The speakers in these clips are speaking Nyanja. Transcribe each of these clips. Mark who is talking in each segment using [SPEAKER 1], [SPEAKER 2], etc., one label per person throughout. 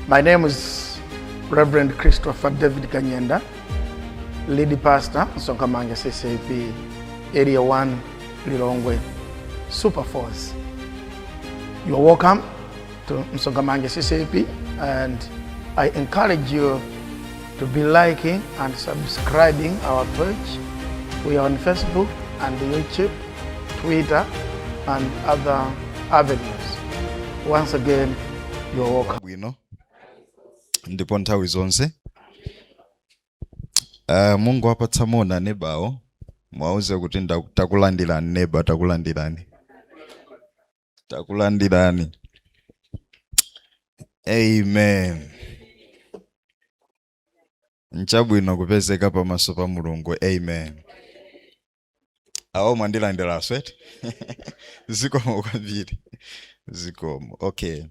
[SPEAKER 1] My name is Reverend Christopher David Kanyenda, lead pastor, Sonkamange CCP, Area 1, Lilongwe, Super Force. You're welcome to Sonkamange CCP, and I encourage you to be liking and subscribing our page. We are on Facebook and YouTube, Twitter, and other avenues. Once again, you're welcome.
[SPEAKER 2] We know. Ndipo nthawi zonse Mungu apatsa mona nebawo mwauze kuti takulandirani neba takulandirani. Amen. Nchabwino kupezeka pamaso pa Mulungu. Amen. Awo mandilandira sweat. Zikomo kwambiri. Zikomo. Okay.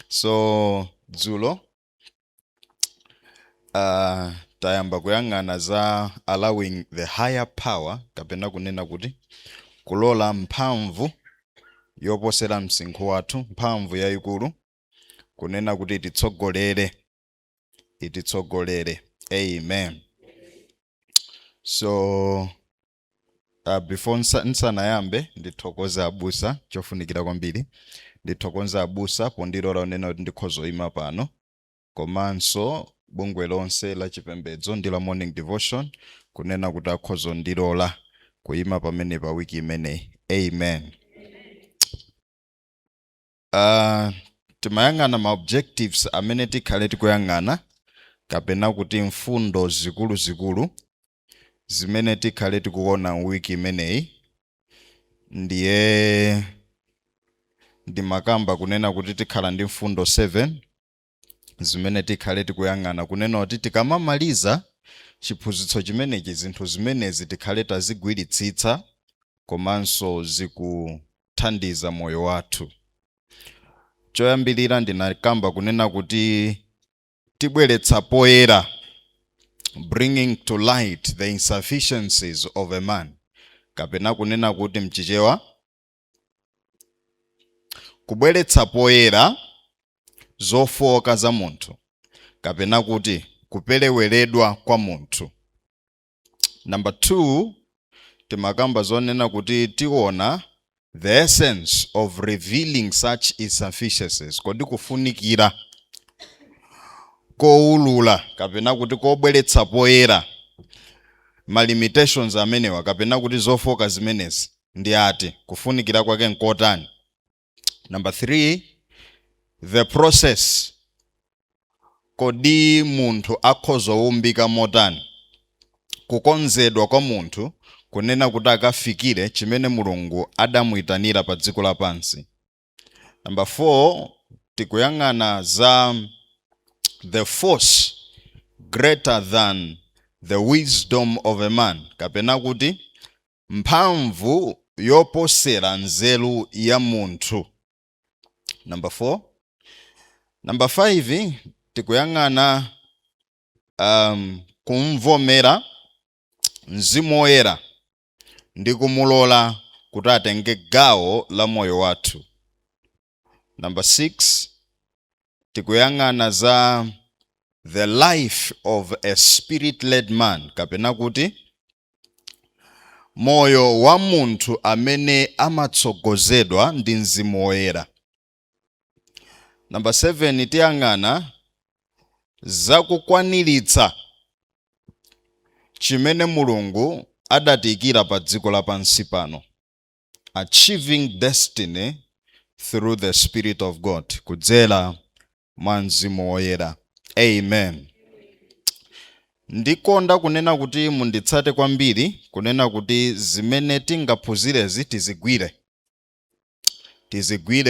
[SPEAKER 2] So dzulo tayamba kuyang'ana za allowing the higher power, kapena kunena kuti kulola mphamvu yoposera msinkhu wathu, mphamvu yayikulu kunena kuti ititsogolere. Amen. So before nsanayambe ndithokoza abusa, chofunikira kwambiri ndithokoza abusa pondilola unena kuti ndikhozo ima pano, komanso bungwe lonse la chipembedzo ndi la morning devotion kunena kuti akhozo ndilola kuima pamene pa wiki imene. Amen. Timayang'ana ma objectives amene tikhale tikuyang'ana, kapena kuti mfundo zikulu zimene tikhale tikuona wiki imeneyi. Ndiye ndimakamba kunena kuti tikhala ndi mfundo 7 zimene tikhale tikuyang'ana, kunena kuti tikamamaliza chiphunzitso chimenechi zinthu zimenezi tikhale tazigwiritsitsa komanso zikuthandiza moyo wathu. Choyambirira ndinakamba kunena kuti tibweretsa poyera, bringing to light the insufficiencies of a man, kapena kunena kuti mchichewa kubweretsa poyera zofoka za munthu, kapena kuti kupeleweredwa kwa munthu. Number 2, timakamba zonena kuti tiona the essence of revealing such insufficiencies, kodi kufunikira koulula kapena kuti kobweretsa poyera ma limitations amenewa, kapena kuti zofoka zimenezi ndi ati, kufunikira kwake nkotani. Number 3, the process, kodi munthu akhoza umbika motani, kukonzedwa kwa munthu kunena kuti akafikire chimene Mulungu adamuitanira pa dziko lapansi. Number 4, tikuyang'ana za the force greater than the wisdom of a man, kapena kuti mphamvu yoposera nzeru ya munthu. Number 4. Number 5, tikuyang'ana kumvomera Mzimu Woyera ndi kumulola kuti atenge gawo la moyo wathu. Number 6, tikuyang'ana za the life of a spirit-led man, kapena kuti moyo wa munthu amene amatsogozedwa ndi Mzimu Woyera. Number 7, tiyang'ana za kukwaniritsa chimene Mulungu adatikira pa dziko lapansi pano, achieving destiny through the Spirit of God, kudzera mwa Mzimu Woyera. Amen. Ndikonda kunena kuti munditsate kwambiri, kunena kuti zimene tingaphunzirezi tizigwire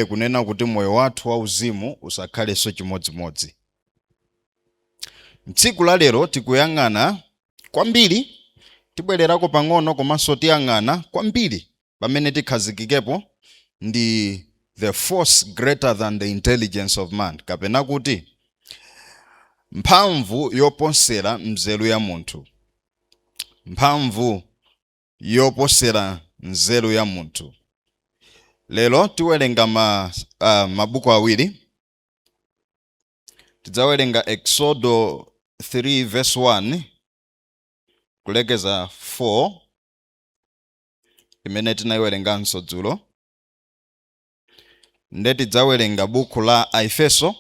[SPEAKER 2] kunena kuti moyo wathu wauzimu usakhaleso chimodzimodzi. Tsiku la lero tikuyang'ana kwambiri, tibwererako pang'ono komanso tiyang'ana kwambiri pamene tikhazikikepo ndi the force greater than the intelligence of man, kapena kuti mphamvu yoposera nzeru ya munthu. Mphamvu yoposera nzeru ya munthu. Lero tiwerenga mabuku awiri. tidzawerenga Exodo 3 verse 1 kulekeza 4 imene tinayiwerenganso dzulo. Nde tidzawerenga buku la Aefeso.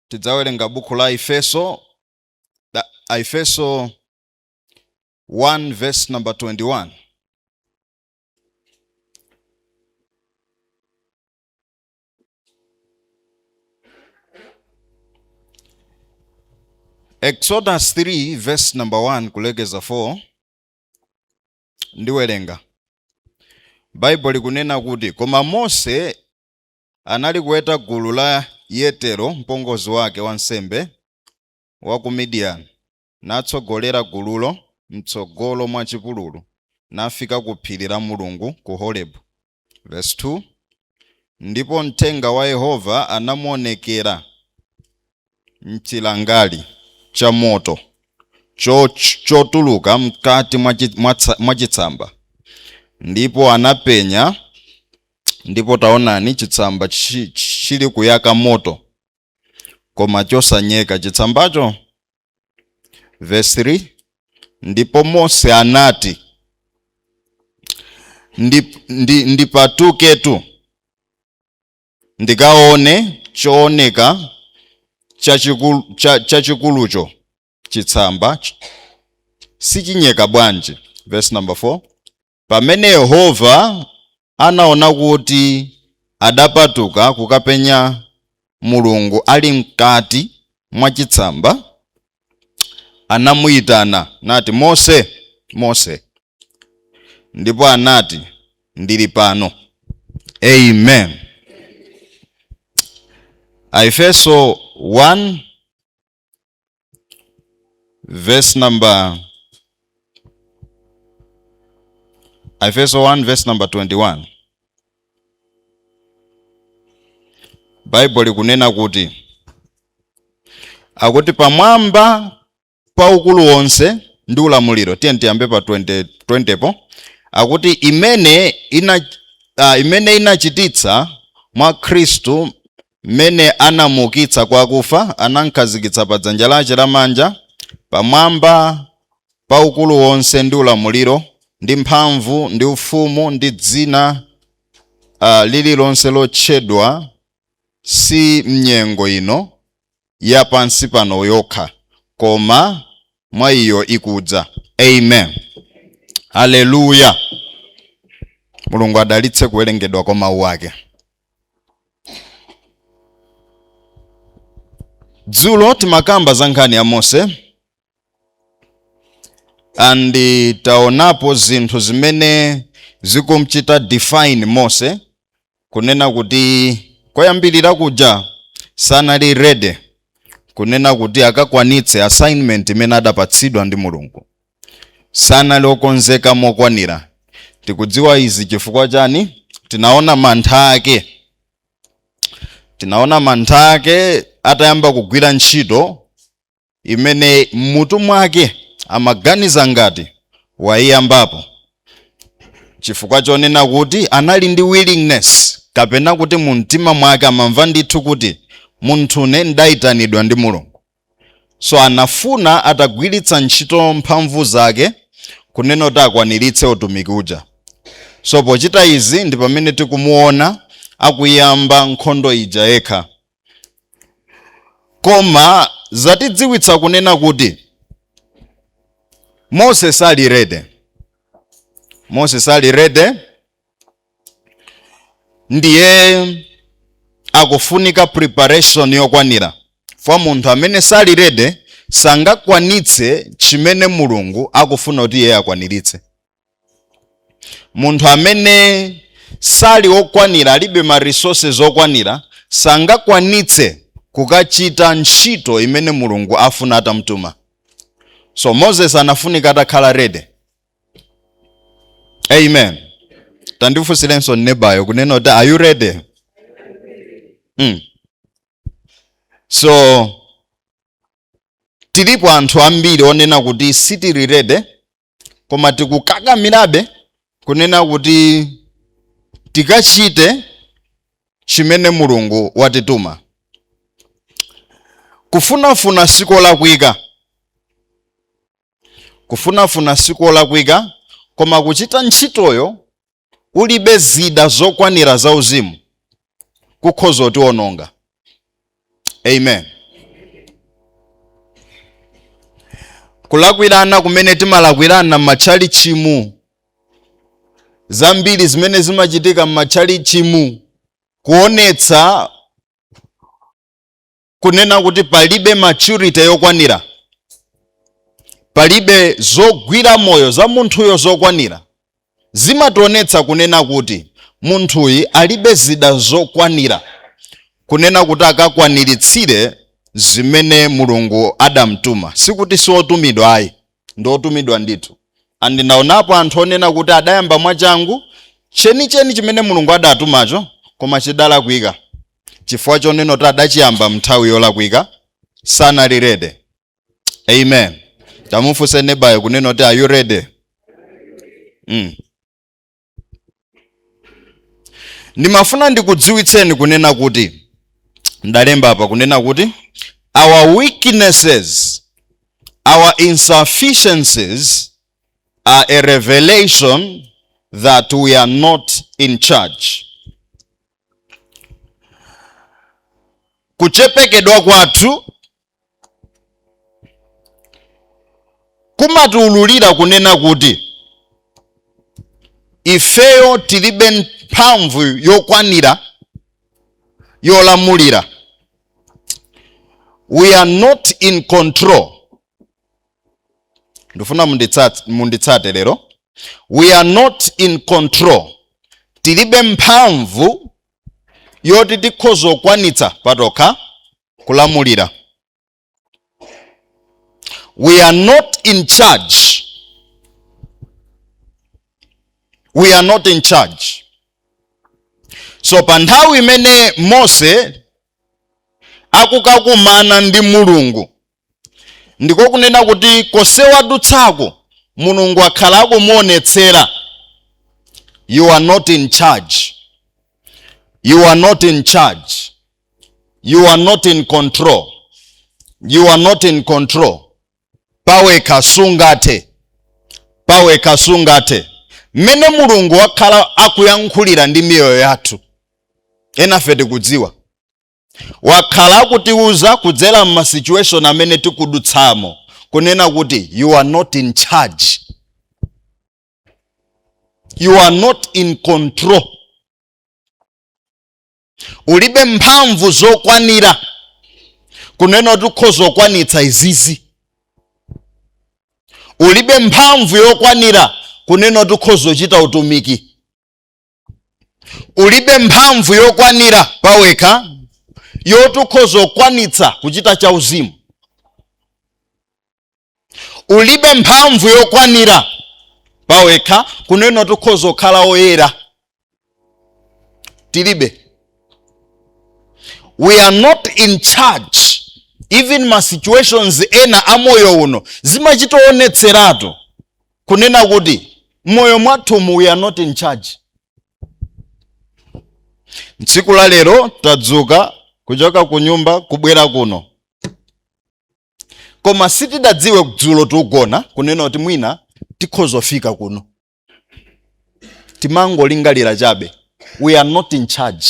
[SPEAKER 2] Tidzawerenga buku la Aefeso 1 verse number 21. Exodus 3 verse number 1 kulekeza 4 ndiwerenga. Bible likunena kuti koma Mose anali kuweta gulu la Yetero mpongozi wake wansembe wa ku Midian, natsogolera gululo mtsogolo mwa chipululu, nafika ku phiri la Mulungu ku Horebu. Verse 2, ndipo mthenga wa Yehova anamuonekera mchilangali cha moto chotuluka mkati mwa chitsamba, ndipo anapenya, ndipo taonani chitsamba chili kuyaka moto koma chosanyeka chitsambacho. Verse 3, ndipo Mose anati, ndipatuketu ndikaone chooneka chachikulucho chitsamba sichinyeka bwanji. Verse number 4, pamene Yehova anaona kuti adapatuka kukapenya Mulungu ali mkati mwa chitsamba, anamuyitana nati, Mose, Mose. Ndipo anati, ndili pano. Amen. Aefeso 1 verse number 21. Bible likunena kuti akuti pamwamba pa ukulu wonse ndi ulamuliro. Tiyambe pa 20 po. Akuti imene inachititsa mwa Khristu, mene anamuukitsa kwa akufa, anamkhazikitsa pa dzanja lake lamanja, pamwamba pa ukulu wonse ndi ulamuliro ndi mphamvu ndi ufumu ndi dzina lililonse lotchedwa, si mnyengo ino ya pansi pano yokha, koma mwa iyo ikudza. Amen. Haleluya. Mulungu adalitse kuwerengedwa kwa mawu ake. Dzulo timakamba za nkhani ya Mose, andi taonapo zinthu zimene zikumchita define Mose, kunena kuti koyambirira kuja sanali ready kunena kuti akakwanitse assignment imene adapatsidwa ndi Mulungu. Sanali okonzeka mokwanira. Tikudziwa izi chifukwa chani? Tinaona mantha ake atayamba kugwira ntchito imene mmutu mwake amaganiza ngati waiyambapo, chifukwa chonena kuti anali ndi willingness, kapena kuti mu mtima mwake amamva ndithu kuti munthune ndayitanidwa ndi Mulungu. So anafuna atagwiritsa ntchito mphamvu zake kunena kuti akwaniritse utumiki uja. So pochita izi ndi pamene tikumuona akuyamba nkhondo ija yekha. Koma zatidziwitsa kunena kuti Mose sali ready. Ndiye akufunika preparation yokwanira. For munthu amene sali ready sangakwanitse chimene Mulungu akufuna kuti yeye akwaniritse. Munthu amene sali okwanira, alibe ma resources okwanira, sangakwanitse kukachita ntchito imene Mulungu afuna atamtuma. So Moses anafunika atakhala ready. Amen. Tandifusilenso nebayo kunena kuti are you ready? So tilipo anthu ambiri onena kuti sitili ready, koma tikukakamirabe kunena kuti tikachite chimene Mulungu watituma. Kufunafuna siko lakwika. Kufunafuna siko lakwika, koma kuchita ntchitoyo ulibe zida zokwanira za uzimu kukhoza kutiononga. Amen. Kulakwirana kumene timalakwirana m'matchali chimu, zambiri zimene zimachitika m'matchali chimu, kuonetsa kunena kuti palibe maturity yokwanira, palibe zogwira moyo za munthuyo zokwanira, zimationetsa kunena kuti munthuyi alibe zida zokwanira kunena kuti akakwaniritsire zimene Mulungu adamtuma. Sikuti siotumidwa ayi, ndotumidwa ndithu. Andinaonapo anthu onena kuti adayamba mwachangu chenicheni chimene Mulungu adatumacho, koma chidalakwika. Chifukwa chonena kuti adachiyamba mnthawi yolakwika, sanali ready. Amen. Tamufunse nebayo kunena kuti are you ready? Ndimafuna ndikudziwitseni kunena kuti, ndalemba apa kunena kuti our weaknesses, our insufficiencies are a revelation that we are not in charge. Kuchepekedwa kwathu kumatiululira kunena kuti ifeyo tilibe mphamvu yokwanira yolamulira. We are not in control. Ndifuna munditsate lero. We are not in control. Tilibe mphamvu yoti tikhoza kukwanitsa patokha kulamulira. We are not in charge. We are not in charge. So pa nthawi imene Mose akukakumana ndi Mulungu, ndiko kunena kuti kose wadutsako Mulungu akhala akumuonetsera, you are not in charge. You are not in charge. You are not in control. You are not in control. Pawekha sungate. Pawekha sungate. Mene Mulungu wakhala akuyankhulira ndi miyoyo yathu, enafe tikudziwa. Wakhala akutiuza kudzera mma situation amene tikudutsamo kunena kuti you are not in charge. You are not in control. Ulibe mphamvu zokwanira kunena kuti ukhoza kukwanitsa izizi. Ulibe mphamvu yokwanira kunena kuti ukhoza kuchita utumiki. Ulibe mphamvu yokwanira pawekha yoti ukhoza kukwanitsa kuchita chauzimu. Ulibe mphamvu yokwanira pawekha kunena kuti ukhoza kukhala oyera. Tilibe. We are not in charge. Even ma situations ena amoyo uno zimachitoonetseratu kunena kuti moyo mwathumu we are not in charge. Tsiku la lero tadzuka kuchoka ku nyumba kubwera kuno, koma sitidadziwe dzulo tugona kunena kuti mwina tikhoza fika kuno. Timangolingalira chabe. We are not in charge.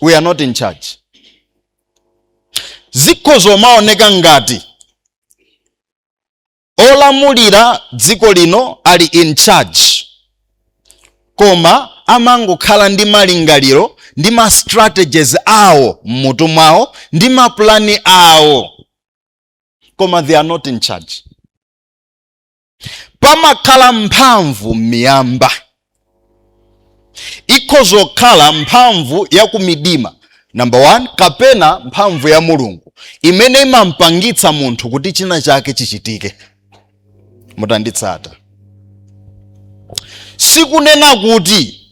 [SPEAKER 2] We are not in charge. Zikhozo maoneka ngati olamulira dziko lino ali in charge, koma amangokhala ndi malingaliro ndi ma strategies awo mmutu mwawo ndi ma plani awo, koma they are not in charge. Pamakhala mphamvu miyamba, ikhoza kukhala mphamvu ya kumidima, number 1, kapena mphamvu ya Mulungu imene imampangitsa munthu kuti china chake chichitike. Mutanditsata. Sikunena kuti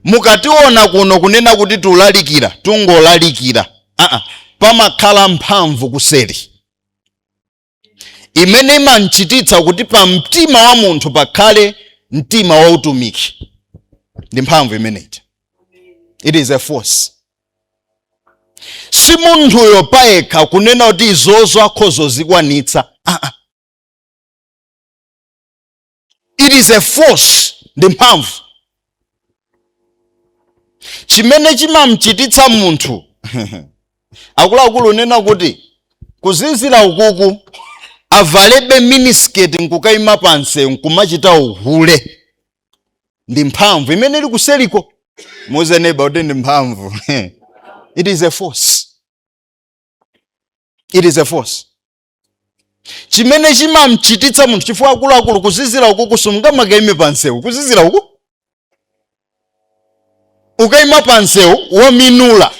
[SPEAKER 2] mukationa kuno kunena kuti tulalikira tungolalikira. Pamakhala mphamvu kuseri imene imanchititsa kuti pa mtima wa munthu pakhale mtima wa utumiki. Ndi mphamvu imeneyi. It is a force. Si munthuyo payekha kunena kuti izozo akhozo zikwanitsa. It is a force. Ndi mphamvu. Chimene chimamchititsa munthu akuluakulu unena kuti kuzizira ukuku avalebe minisketi nkukayima pansi nkumachita uhule. Ndi mphamvu imene ili kuseliko. Muze neighbor kuti ndi mphamvu. It is a force. It is a force. Chimene chimamchititsa munthu chifukwa akuluakulu kuzizira ukuku sungamakayime pansi kuzizira uku. Ukayima pansi waminula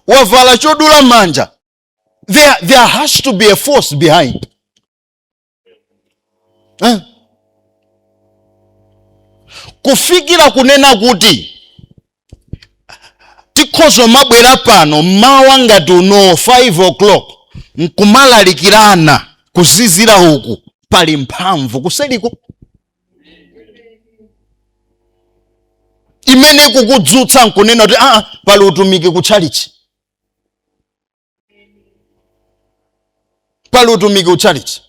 [SPEAKER 2] wavala chodula manja. There has to be a force behind. Kufikira kunena kuti tikhozo mabwera pano mawa ngati uno 5 o'clock nkumalalikirana kuzizira uku pali mphamvu kuseliko. Imene kukudzutsa nkunena kuti pali utumiki kutchalichi. Pali utumiki kutchalichi.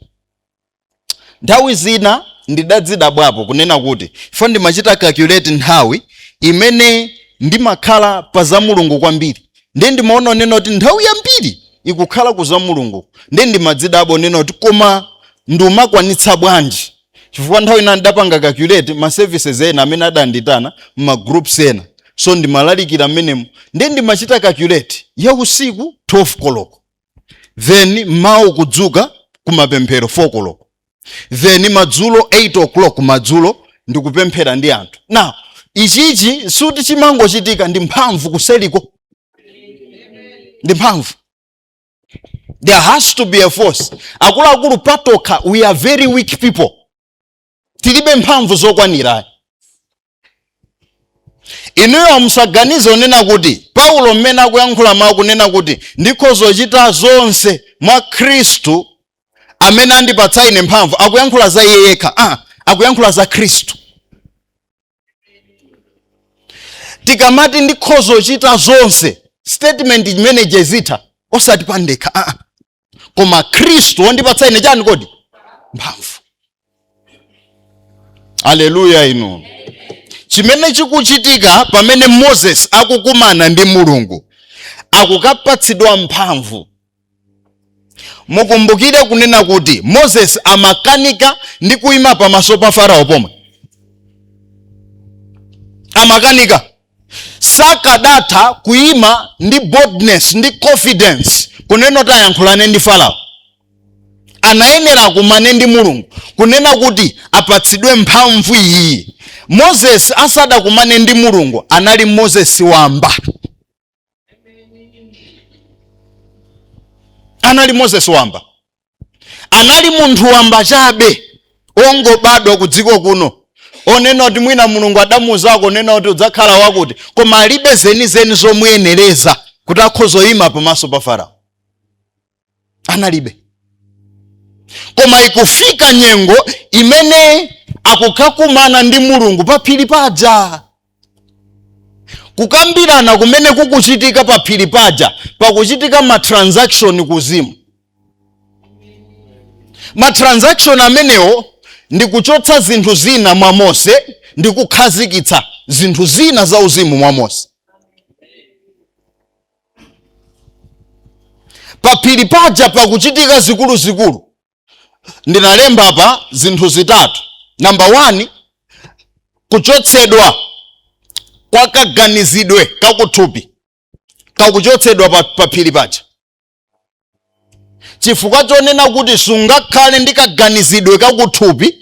[SPEAKER 2] Nthawi zina ndidadzidabwapo kunena kuti ife ndimachita calculate nthawi imene ndimakhala pa za Mulungu kwambiri. Ndi ndimaona nena kuti nthawi yambiri ikukhala ku za Mulungu. Ndi ndimadzidabo nena kuti koma ndimakwanitsa bwanji. Chifukwa nthawi ina ndapanga calculate ma services ena amene adanditana ma groups ena. So ndimalalikira menemu. Ndi ndimachita calculate ya usiku 12 koloko. Then mawu kudzuka kumapemphero 4 koloko. Then madzulo 8 o'clock madzulo ndikupemphera ndi anthu. Now, ichichi suti chimangochitika ndi mphamvu kuseliko. Ndi mphamvu. There has to be a force. Akuluakulu patoka, we are very weak people. Tilibe mphamvu zokwanira. Inuyo musaganize onena kuti Paulo mmene akuyankhula mawu kunena kuti ndikhozo chita zonse mwa Khristu amene andipatsa ine mphamvu. Akuyankhula za iye yekha. Akuyankhula za Khristu. Tikamati ndikhozo chita zonse, statement imene jezita osati pandekha. Koma Khristu wandipatsa ine chani kodi? Mphamvu. Haleluya inu. Chimene chikuchitika pamene Moses akukumana ndi Mulungu akukapatsidwa mphamvu. Mukumbukire kunena kuti Moses amakanika ndi kuima pamaso pa Farao pomwe. Amakanika. Sakadatha kuima ndi boldness ndi confidence kunena kuti ayankhulane ndi Farao. Anayenera kumane ndi Mulungu kunena kuti apatsidwe mphamvu iyi. Moses asada kumane ndi Mulungu anali Moses wamba. Anali Moses wamba. Anali munthu wamba chabe ongobadwa ku dziko kuno. Onena kuti mwina Mulungu adamuzako nena kuti udzakhala wakuti koma alibe zenizeni zomuyenereza kuti akhozoyima pamaso pa Farao. Analibe. Koma ikufika nyengo imene akukakumana ndi Mulungu pa phiri paja. Kukambirana kumene kukuchitika pa phiri paja pakuchitika ma transaction kuzimu. Ma transaction amenewo ndi kuchotsa zinthu zina mwa Mose ndi kukhazikitsa zinthu zina za uzimu mwa Mose. Pa phiri paja pakuchitika zikulu. Ndinalemba apa zinthu zitatu. Number 1, kuchotsedwa kwa kaganizidwe kakuthupi. Kakuchotsedwa pa phiri paja. Chifukwa chonena kuti sungakhale ndi kaganizidwe kakuthupi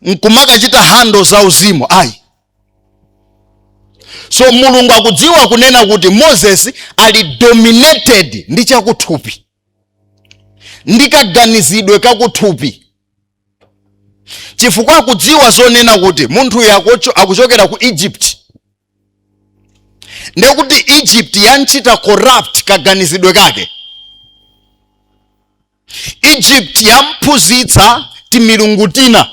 [SPEAKER 2] nkumakachita hando za uzimu. So Mulungu akudziwa kunena kuti Moses ali dominated ndi chakuthupi. Ndi kaganizidwe kakuthupi. Chifukwa akudziwa zonena kuti munthu akuchokera ku Egypt. Ndiye kuti Egypt yanchita corrupt kaganizidwe kake. Egypt yamphunzitsa timilungu tina.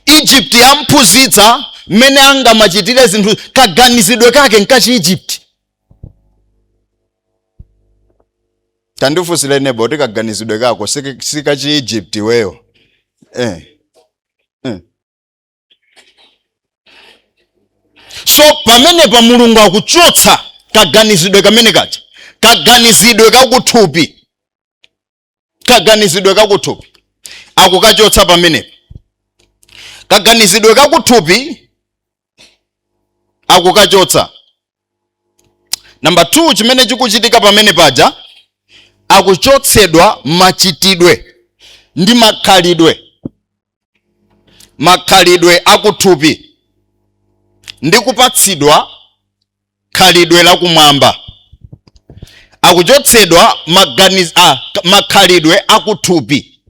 [SPEAKER 2] Egypt yamphunzitsa mmene angamachitire zinthu, kaganizidwe kake nkachi Egypt. Tandifusire nebo kuti kaganizidwe kako sikachi Egypt weyo. So pamene pa Mulungu akuchotsa kaganizidwe kamene kacha, kaganizidwe kakuthupi, akukachotsa pamene. Kaganizidwe kakuthupi akukachotsa. Number 2, chimene chikuchitika pamene paja, akuchotsedwa machitidwe ndi makhalidwe akuthupi ndi kupatsidwa khalidwe la kumwamba. Akuchotsedwa makhalidwe akuthupi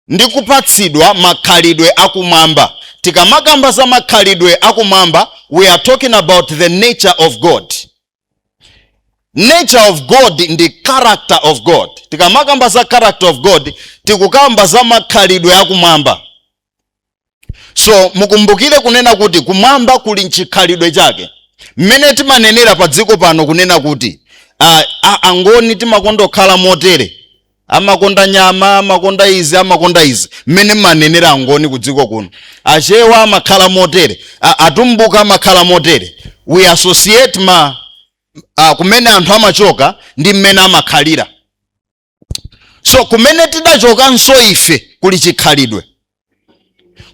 [SPEAKER 2] ndi kupatsidwa makhalidwe akumwamba. Tikamakamba za makhalidwe akumwamba, we are talking about the nature of God. Nature of God ndi character of God. Tikamakamba za character of God, tikukamba za makhalidwe akumwamba. So mukumbukire kunena kuti kumwamba kuli nchikhalidwe chake. Mmene timanenera pa dziko pano kunena kuti angoni timakondokhala motere, amakonda nyama, amakonda izi. Mmene manenera angoni ku dziko kuno. Achewa amakhala motere, atumbuka amakhala motere. We associate kumene anthu amachoka ndi mmene amakhalira. So kumene tidachokanso ife kuli chikhalidwe.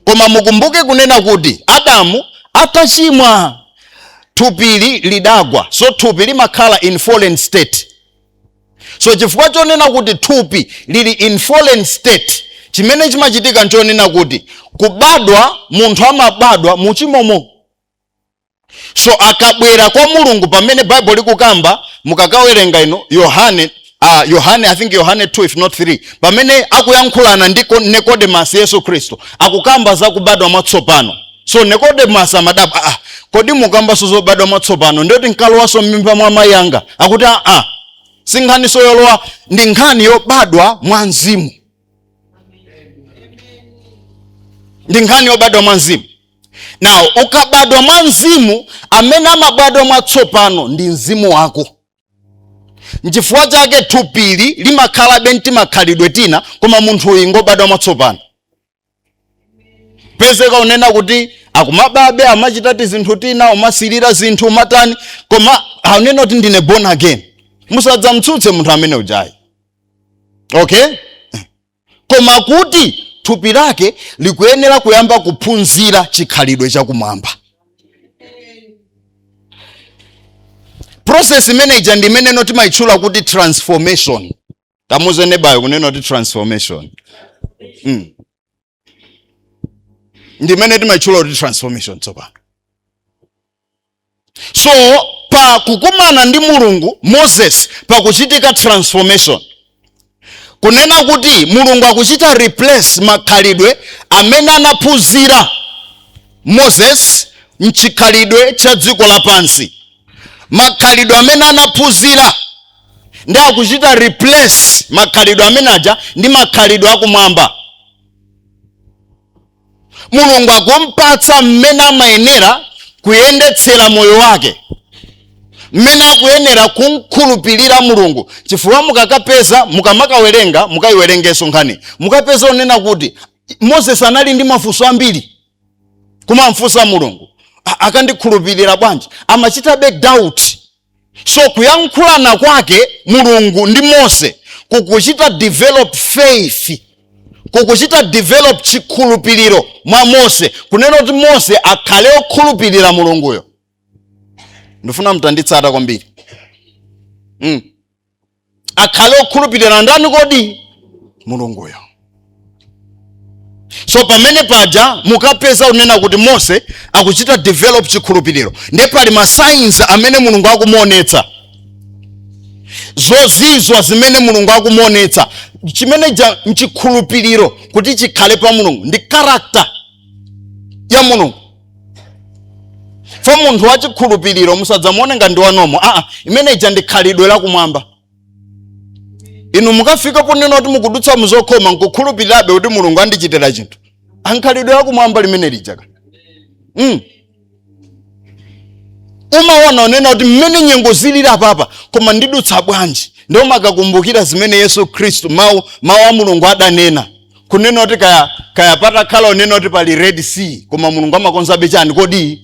[SPEAKER 2] Koma mukumbuke kunena kuti Adamu atachimwa, thupili lidagwa. So thupi limakhala in fallen state. So chifukwa chonena kuti thupi lili in fallen state, chimene chimachitika nchonena kuti kubadwa, munthu amabadwa muchimomo. So akabwera kwa Mulungu, pamene Bible likukamba, mukakawerenga ino Yohane I think Yohane 2 if not 3, pamene akuyankhulana ndi Nicodemus Yesu Kristo, akukamba za kubadwa mwatsopano. So Nicodemus amadabwa, kodi mukamba zobadwa mwatsopano ndoti nkalowaso m'mimba mwa amayi anga? Akuti si nkhani yolowa, ndi nkhani yobadwa mwa mzimu. Ndi nkhani yobadwa mwa mzimu. Now ukabadwa mwa mzimu, amene amabadwa mwatsopano ndi mzimu wako. Nchifukwa chake thupili limakhala benti makhalidwe tina, koma munthu uyu ngobadwa mwatsopano. Pezeka unena kuti akumababe amachitati zinthu tina, umasilira zinthu umatani, koma aunena kuti ndine born again. Musadza mtsutse munthu amene ujayi. Okay? Koma kuti thupi lake likuyenera kuyamba kuphunzira chikhalidwe chakumwamba. Process manager ndi mene noti maitchula kuti transformation. Tamuze nebayo kunena kuti transformation. Ndi mene timaitchula kuti transformation tsopano. So pa kukumana ndi Mulungu, Moses pakuchitika transformation. Kunena kuti Mulungu akuchita replace makhalidwe amene anaphunzira Moses mchikhalidwe cha dziko lapansi. Makhalidwe amene anaphunzira ndi akuchita replace makhalidwe amene aja ndi makhalidwe akumwamba. Mulungu akumpatsa mmene amayenera kuyendetsera moyo wake, mmene akuyenera kunkhulupirira Mulungu. Chifukwa mukakapeza, mukamakawerenga, mukayiwerengeso nkhani, mukapeza unena kuti Moses anali ndi mafunso ambiri, kumamfunsa Mulungu, akandikhulupirira bwanji? Amachita doubt. So kuyankhulana kwake Mulungu ndi Mose kukuchita develop faith, kukuchita develop chikhulupiriro mwa Mose, kunena kuti Mose akhale okhulupirira Mulunguyo. Ndifuna mtanditsata kwambiri. Akhale okhulupirira ndani kodi? Mulunguyo. So pamene paja mukapeza unena kuti Mose akuchita develop chikhulupiriro, ndi pali ma signs amene Mulungu akumuonetsa. Zozizwa zimene Mulungu akumuonetsa, chimene nchikhulupiriro kuti chikhale pa Mulungu ndi character ya Mulungu. Fa munthu wa chikhulupiriro musadzamuone ngati wanomo, imene ija ndi khalidwe la kumwamba. Inu mukafika ponena kuti mukudutsa muzokhoma nkukhulupirirabe kuti Mulungu andichitira chinthu, ankhalidwe la kumwamba limene lijaka. umaona unena kuti mmene nyengo zilira papa koma ndidutsa bwanji. Ndio makakumbukira zimene Yesu Kristu mawu a Mulungu adanena kunena kuti kaya patakhala unena kuti pali Red Sea koma Mulungu amakonzabe chani kodi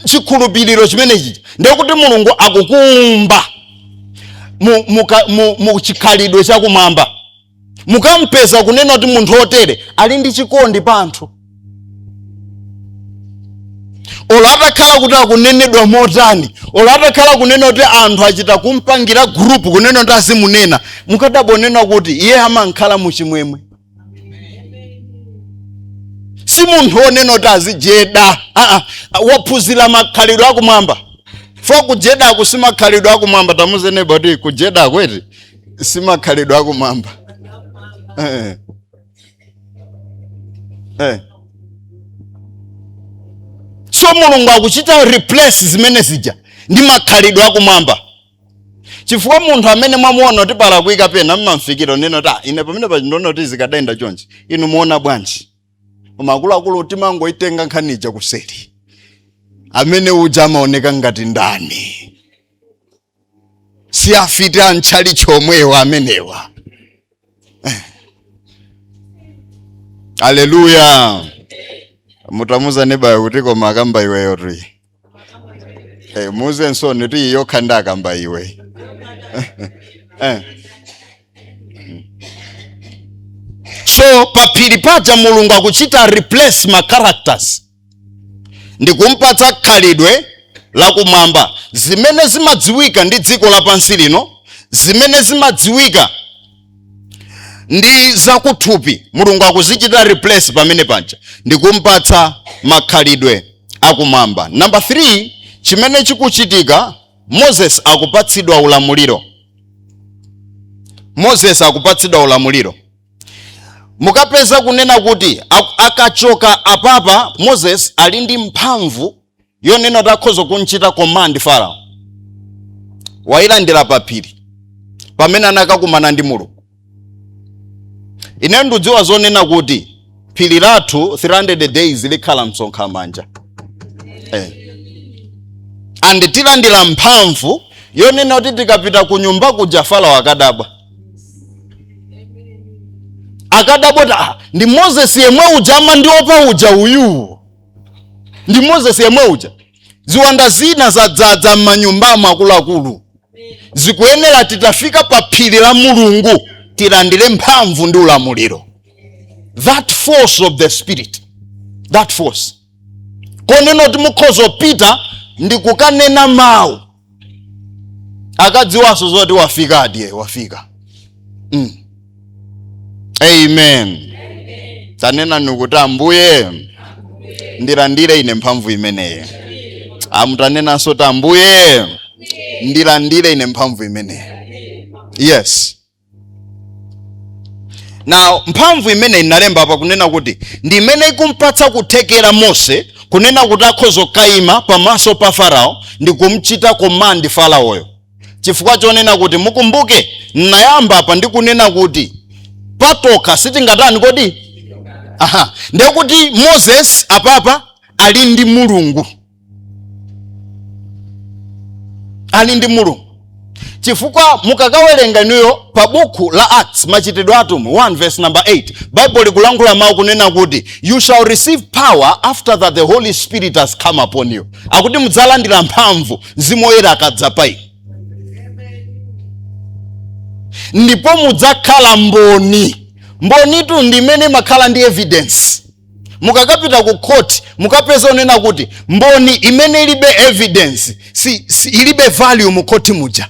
[SPEAKER 2] chikhulupiriro chimenechi ndiye kuti Mulungu akukumba mu chikhalidwe chakumwamba. Mukampeza kunena kuti munthu otere ali ndi chikondi pa anthu. Olatakhala kuti akunenedwa motani, olatakhala kunena kuti anthu achita kumpangira group kunena kuti azimunena, mukadabonena kuti iye amankhala muchimwemwe. Si munthu onena kuti azijeda, waphunzira makhalidwe akumwamba. Fo kujeda akusima makhalidwe akumwamba, tamuzene bodi kujeda akweti si makhalidwe akumwamba. So Mulungu akuchita replace zimene zija ndi makhalidwe akumwamba. Chifukwa munthu amene mwamuona kuti pala kuika pena mmamfikira neno ta ine pamene pa ndona kuti zikadaenda chonchi inu muona bwanji. Koma akuluakulu timangoitenga nkhanija kuseri. Amene uja amaoneka ngati ndani. Si afite anchali chomwewa amenewa. Hallelujah. Mutamuza neba kuti koma akamba iweyo ri. Muze nsoni ti iyo khanda akamba iwe. So papiri paja Mulungu akuchita replace ma characters. Ndikumpatsa khalidwe la kumwamba. Zimene zimadziwika ndi dziko lapansi lino, zimene zimadziwika ndi zakuthupi, Mulungu akuzichita replace pamene paja. Ndikumpatsa makhalidwe akumwamba. Number 3, chimene chikuchitika, Moses akupatsidwa ulamuliro. Moses akupatsidwa ulamuliro. Mukapeza kunena kuti akachoka apapa Moses ali ndi mphamvu yonena takhoza kunchita command Farao. Wailandira papiri pamene anakakumana ndi Mulungu. Ine ndudziwa zonena kuti phiri lathu 300 days likhala msonkha manja. And tilandira mphamvu yonena kuti tikapita ku nyumba kuja Farao akadabwa. Akadabwa ndi Moses yemwe uja ama ndiopa uja uyu. Ndi Moses yemwe uja. Ziwanda zina zadzaza m'manyumba makuluakulu. Zikuyenera titafika pa phiri la Mulungu tilandire mphamvu ndi ulamuliro. That force of the spirit. That force. Konena kuti mukhozo pita ndi kukanena mawu. Akadziwaso zoti wafika adiye wafika. Amen. Tanena nukuti Ambuye ndilandire ine mphamvu imeneyi. Amutanena so Ambuye ndilandire ine mphamvu imeneyi. Yes. Now mphamvu imeneyi inalemba hapa kunena kuti ndi imene ikumpatsa kuthekera Mose kunena kuti akhoza kaima pamaso pa Farao ndi kumchita command Faraoyo. Chifukwa chonena kuti mukumbuke nayamba apa ndi kunena kuti patoka sitingatani kodi? Ndiye kuti Moses apapa ali ndi Mulungu. Ali ndi Mulungu. Chifukwa mukakawerenga niyo pa buku la Acts machitidwe atumwi 1 verse number 8. Bible likulankhula mawu kunena kuti you shall receive power after that the Holy Spirit has come upon you. Akuti mudzalandira mphamvu Mzimu Woyera akadza pa inu. Ndipo mudzakhala mboni. Mbonitu ndimene makhala ndi evidence. Mukakapita ku court mukapeza onena kuti mboni imene ilibe evidence si ilibe value mu court muja.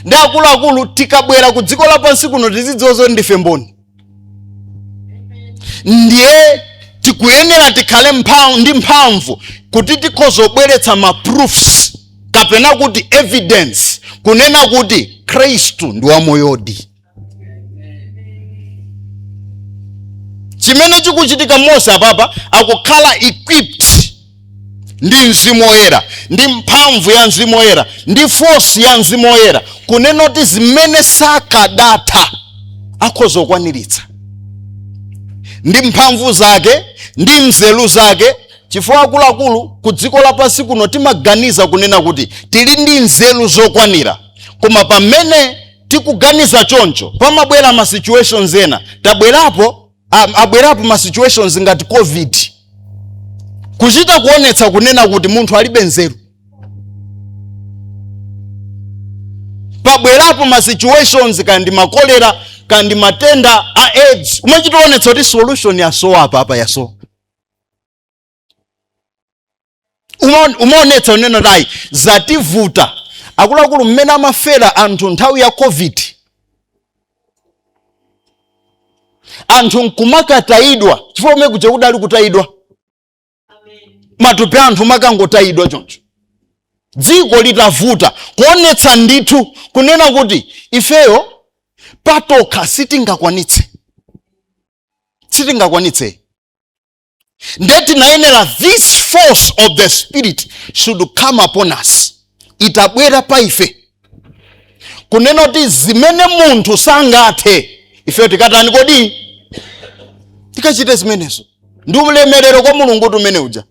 [SPEAKER 2] Ndi akuluakulu tikabwera ku dziko lapansi kuno tizidziwa ndife mboni. Ndiye tikuyenera tikhale ndi mphamvu kuti tikhozobweretsa ma proofs kapena kuti evidence kunena kuti Kristu ndi wamoyodi. Chimene chikuchitika Mose apapa akukhala equipped ndi Mzimu Woyera, ndi mphamvu ya Mzimu Woyera, ndi force ya Mzimu Woyera kunena kuti zimene sakadatha akhoza kukwaniritsa. ndi mphamvu zake ndi nzeru zake. Chifukwa akuluakulu ku dziko lapansi kuno timaganiza kunena kuti tili ndi nzeru zokwanira, koma pamene tikuganiza choncho pamabwera ma situations ena. Abwerapo ma situations ngati COVID kuchita kuonetsa kunena kuti munthu alibe nzeru. Pabwerapo ma situations kandi makolera kandi matenda a AIDS, umachita kuonetsa kuti solution yasowa apa yasowa. Umaonetsa unena dai zativuta. Akuluakulu mmene amafera anthu nthawi ya COVID, anthu nkumakatayidwa chifukwa umene kuja kudali kutayidwa. Matupi anthu makangotayidwa choncho. Dziko litavuta kuonetsa ndithu kunena kuti ifeyo patokha sitingakwanitse. Ndeti nayenera this force of the spirit should come upon us. Itabwera pa ife kunena kuti zimene munthu sangathe ifeyo tikatani kodi tikachite zimenezo. Ndi ulemerero kwa Mulungu tumene uja.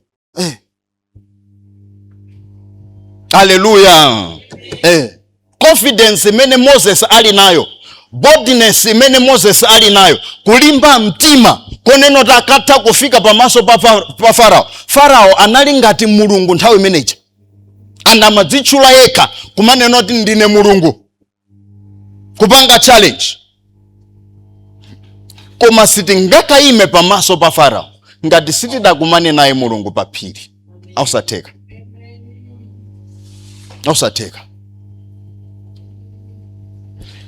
[SPEAKER 2] Hallelujah. Confidence imene Moses ali nayo, boldness imene Moses ali nayo, kulimba mtima koneno takatha kufika pamaso pa Farao. Farao anali ngati Mulungu nthawi imeneyi. Anamadzitchula yekha kumanena kuti ndine Mulungu, kupanga challenge. Koma sitingakayime pamaso pa Farao ngati sitidakumane naye Mulungu pa phiri. Ausatheka.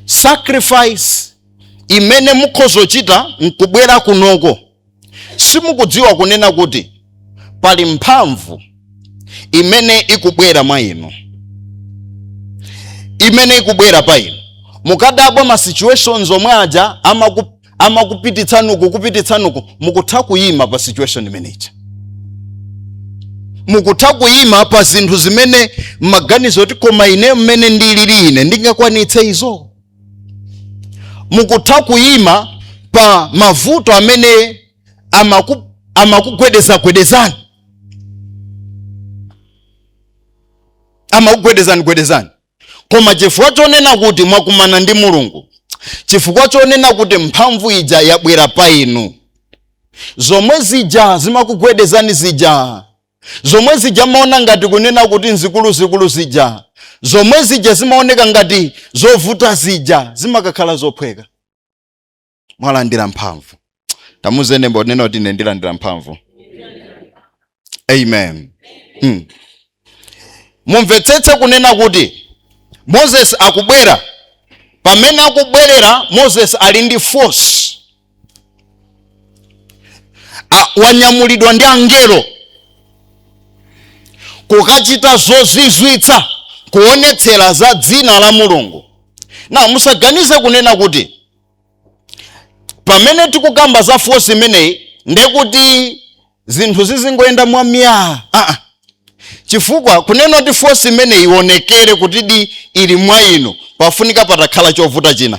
[SPEAKER 2] Sacrifice imene mukhozochita nkubwera kunoko, simukudziwa kunena kuti pali mphamvu imene ikubwera mwa inu, imene ikubwera pa inu. Mukadabwa ma situations omwe aja amakupititsanuku mukutha kuyima pa situation imeneyi. Mukutha kuyima pa zinthu zimene maganizo kuti koma ine mmene ndilili ine ndingakwanitse izo. Mukutha kuyima pa mavuto amene amakugwedezani. Amakugwedezani. Koma chifukwa chonena kuti mwakumana ndi Mulungu, chifukwa chonena kuti mphamvu ija yabwera pa inu, zomwe zija zimakugwedezani zija, zomwe zija maona ngati kunena kuti nzikulu zija, zomwe zija zimaoneka ngati zovuta zija, zimakakhala zophweka. Mwalandira mphamvu. Tamuzene mbonena kuti ine ndilandira mphamvu. Amen. Mumvetsetse kunena kuti Moses akubwera. Pamene akubwerera Moses ali ndi force. Wanyamulidwa ndi angelo kukachita zozizwitsa kuonetsera za dzina la Mulungu. Na musaganize kunena kuti pamene tikukamba za force imeneyi ndekuti zinthu zizingoenda mwamya. Chifukwa kunena kuti force imeneyi ionekere kuti ili mwa inu, pafunika patakhala chovuta china.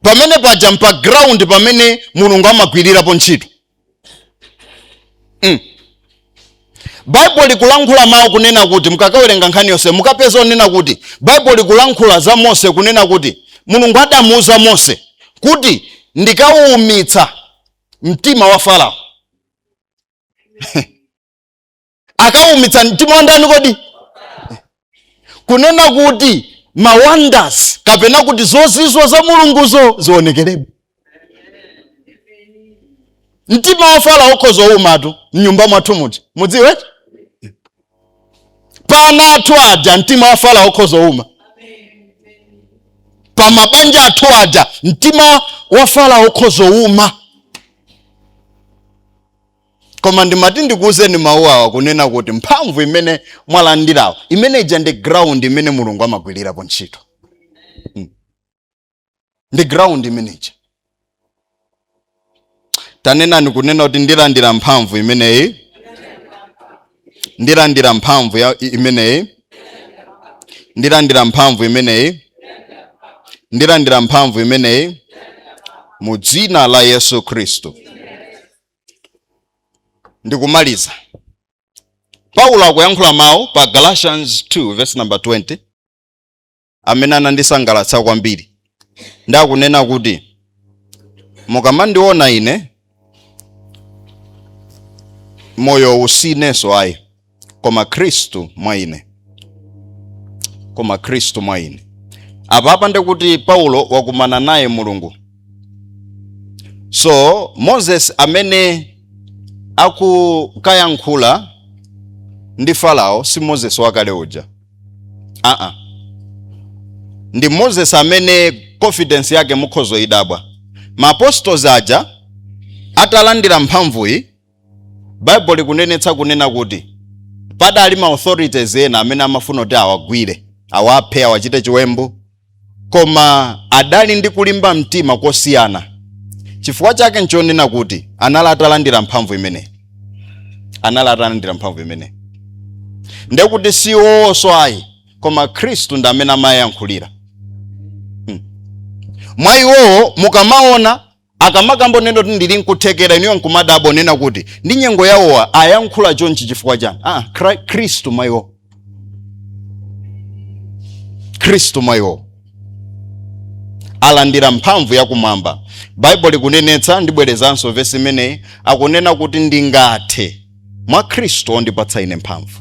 [SPEAKER 2] Pamene paja mpa ground pamene Mulungu amagwirirapo ntchito. Bible likulankhula mawu kunena kuti mukakawerenga nkhani yonse mukapeza onena kuti Bible likulankhula za Mose kunena kuti Mulungu adamuuza Mose kuti ndikawumitsa mtima wa Farao. Akawumitsa mtima wa ndani kodi? Kunena kuti ma wonders kapena kuti zozizwa za Mulunguzo zionekerebe. Mtima wa Farao ukhozoumatu mnyumba mwathu muti. Mudziwe? Pana athu aja mtima wa Farao ukhozouma. Pa mabanja athu aja mtima wa Farao ukhozouma. Koma ndimati ndikuuzeni mawu awa kunena kuti mphamvu imene mwalandirawo imene ija ndi ground imene Mulungu amagwirirapo ntchito. Ndi ground imene ija. Tanenani kunena kuti ndilandira mphamvu imeneyi. Ndilandira mphamvu imeneyi. Ndilandira mphamvu imeneyi. Ndilandira mphamvu imeneyi. mu dzina la Yesu Kristo. Ndikumaliza. Paulo akuyankhula mawu pa Galatians 2 verse number 20. Amene anandisangalatsa kwambiri. Ndakunena kuti mukamandiona ine moyo usineso ayi, koma Kristu mwa ine. Koma Kristu mwa ine. Apapa ndikuti Paulo wakumana naye Mulungu. So Moses amene akukayankhula ndi Farao si Moses wakale uja. Ndi Moses amene confidence yake mukhozo idabwa. Ma apostles aja atalandira mphamvuyi, Bible kunenetsa kunena kuti padali ma authorities ena amene amafuna kuti awagwire, awaphe, awachite chiwembu, koma adali ndi kulimba mtima kosiyana. Chifukwa chake nchonena kuti anali atalandira mphamvu imene. Ndekuti si wonso ayi, koma Kristu ndi amene amayankhulira. Mwa iwo mukamaona akamakambo neno kuti ndili nkuthekera iniyo nkumadabo nena kuti ndi nyengo yawowa ayankhula chonchi chifukwa chani. Kristu mwa iwo. Kristu mwa iwo alandira mphamvu yakumwamba. Bible kunenetsa, ndibwerezanso vesi imeneyi, akunena kuti ndingathe mwa Kristu ondipatsa ine mphamvu.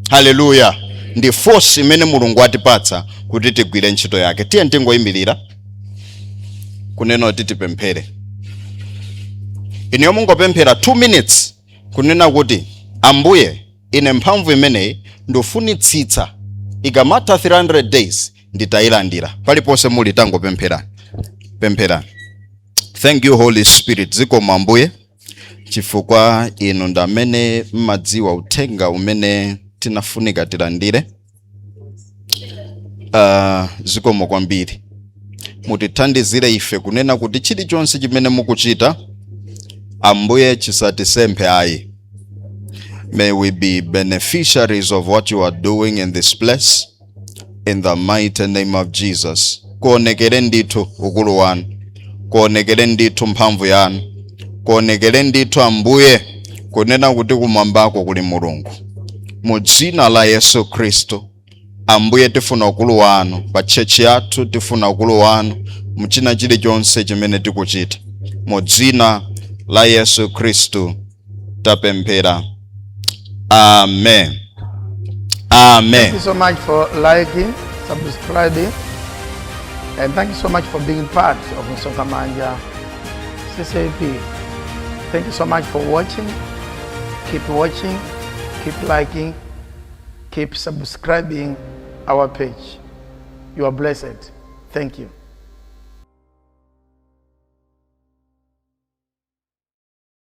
[SPEAKER 2] Haleluya. Ndi force imene Mulungu atipatsa kuti tigwire ntchito yake. Tiye tingoyimirira kunena kuti tipemphere. Iniyo mungopemphera 2 minutes kunena kuti Ambuye ine mphamvu imeneyi ndofunitsitsa, ikamata 300 days nditayilandira. Paliponse muli tangopemphera. Pemphera. Thank you Holy Spirit. Zikomo Ambuye chifukwa inu ndamene mmadziwa uthenga umene tinafunika tilandire. Zikomo kwambiri. Mutithandizire ife kunena kuti chilichonse chimene mukuchita Ambuye chisatisempe ayi. May we be beneficiaries of what you are doing in this place, in the mighty name of Jesus. Kuonekere ndithu ukulu wanu, kuonekere ndithu mphamvu yanu, kuonekere ndithu Ambuye kunena kuti kumwambako kuli Mulungu. Mu dzina la Yesu Kristo, Ambuye tifuna ukulu wanu, pa chechi yathu tifuna ukulu wanu, mchina chilichonse chimene tikuchita. Mu dzina la Yesu Kristo tapemphera. Amen. Amen.
[SPEAKER 1] Thank you so much for liking, subscribing, and thank you so much for being part of Nsokamanja CCAP. Thank you so much for watching. Keep watching, keep liking, keep subscribing our page. You are blessed. Thank you.